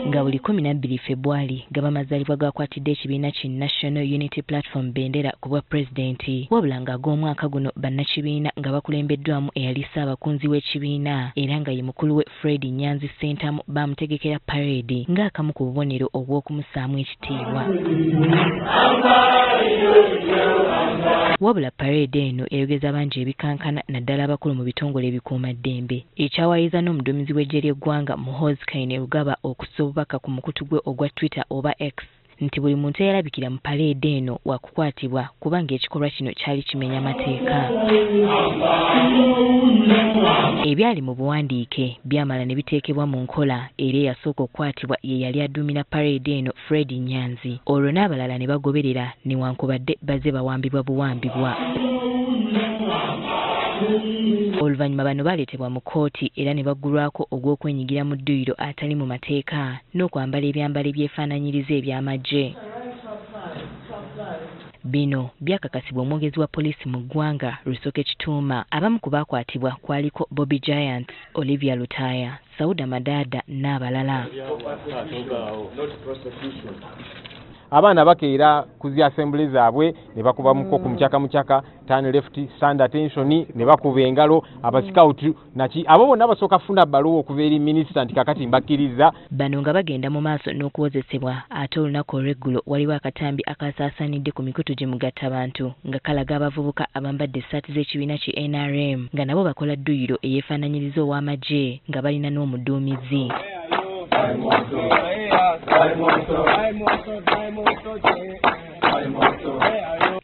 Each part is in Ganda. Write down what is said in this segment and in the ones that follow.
nga buli 12 Februari gaba mazalibwa gakwatidde ekibiina ki National Unity Platform bendera ku bwa pulezidenti wabula nga ag'omwaka guno bannakibiina nga bakulembeddwamu eyali ssaabakunzi w'ekibiina era nga ye mukulu we Fred Nyanzi Ssentamu bamutegekera parade ng'akamu ku bubonero obw'okumusaamu ekitiibwa. Wabula parade eno eyogeza bangi ebikankana naddala abakulu mu bitongole ebikuumaddembe ekyawayiza n'omuduumizi w'eggye ly'eggwanga Muhoozi Kainerugaba okusobaka ku mukutu gwe ogwa Twitter oba X nti buli muntu eyalabikira mu parade eno wakukwatibwa kubanga ekikolwa kino kyali kimenya mateeka. Ebyali mu buwandiike byamala ne biteekebwa mu nkola era eyasooka okukwatibwa ye yali aduumira parade eno Fred Nyanzi olwo n'abalala ne bagoberera newankubadde baze bawambibwa buwambibwa. Oluvannyuma bano baaleetebwa mu kkooti era ne baggulwako ogw'okwenyigira mu dduyiro atali mu mateeka n'okwambala ebyambalo ebyefaananyiriza eby'amagye. Bino byakakasibwa omwogezi wa poliisi mu ggwanga Lusoke Kituuma. Abamu ku baakwatibwa kwaliko Bobby Giant, Olivia Lutaya, Sauda Madada n'abalala. Abaana bakeera kuzi assembly zaabwe ne bakuba muko ku mukyaka turn left stand attention ne bakuba engalo abascout naki abo bonna basooka funa baluwo okuva eri minisita nti kakati mbakiriza. Bano nga bagenda mu maaso n'okuwozesebwa ate olunaku olw'eggulo waliwo akatambi akasaasaanidde ku mikutu gye mugatta abantu nga kalaga abavubuka abambadde essaati z'ekibiina ki NRM nga nabo bakola dduyiro eyeefaananyiriza ow'amagye nga balina n'omuduumizi.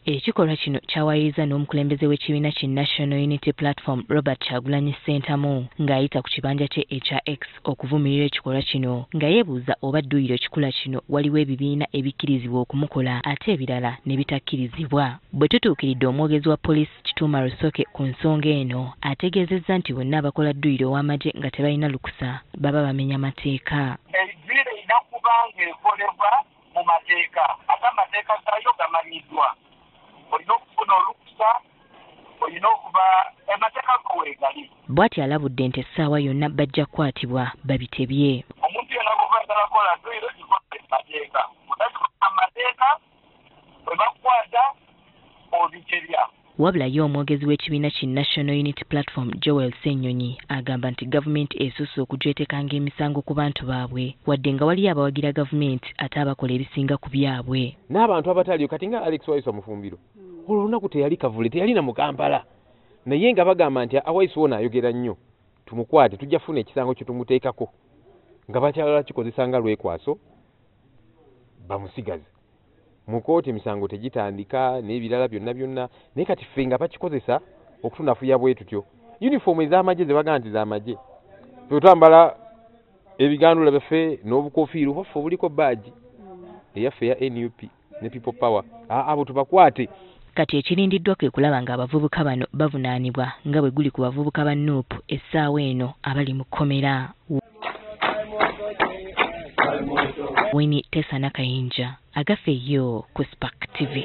Ekikolwa kino kyawayiza n'omukulembeze w'ekibiina ki National Unity Platform Robert Kyagulanyi Ssentamu ng'ayita ku kibanja kye ekya X okuvumirira ekikolwa kino nga yeebuuza oba dduyiro kikula kino waliwo ebibiina ebikkirizibwa okumukola ate ebirala ne bitakkirizibwa. Bwe tutuukiridde omwogezi wa poliisi Kituuma Lusoke ku nsonga eno ategeezezza nti bonna abakola dduyiro ow'amagye nga tebalina lukusa baba bamenya mateeka. Ebibiina erina kuba ng'ekolebwa mu mateeka ate amateeka gayo gamanyiddwa. Olina okufuna olukusa, olina okuba amateeka go weegali. Bw'ati alabudde nti essaawa yonna bajja kukwatibwa babitebye. Omuntu yenna guvanga bakola dduyiro gikola amateeka. Otasikola amateeka bwe bakukwata obitebya. Wabula ye omwogezi w'ekibiina ki National Unity Platform Joel Ssenyonyi agamba nti gavumenti esusse okugyetekanga emisango ku bantu baabwe wadde nga waliyo abawagira gavumenti ate abakola ebisinga ku byabwe. N'abantu abataliyo kati nga Alex Waiso Mufumbiro olwo olunaku teyali Kavule teyali na mu Kampala naye nga bagamba nti Awaiso wona ayogera nnyo tumukwate tujja funa ekisango kye tumuteekako nga bakyala kikozesa nga lwekwaso bamusigaze. Mu kkooti emisango tegitandika n'ebirala byonna naye kati ffe nga bakikozesa okutunafuya bwe tutyo. Uniform ez'amagye ze bagamba nti z'amagye ffe twambala ebigandula byaffe n'obukofiiru bwaffe obuliko badge eyaffe ya NUP ne People Power abo tubakwate. Kati ekirindiddwa kwe kulaba ng'abavubuka bano bavunaanibwa nga bwe guli ku bavubuka ba NUP essaawa eno abali mu kkomera. Winnie Tessa Nakayinja agafeeyo ku Spark TV.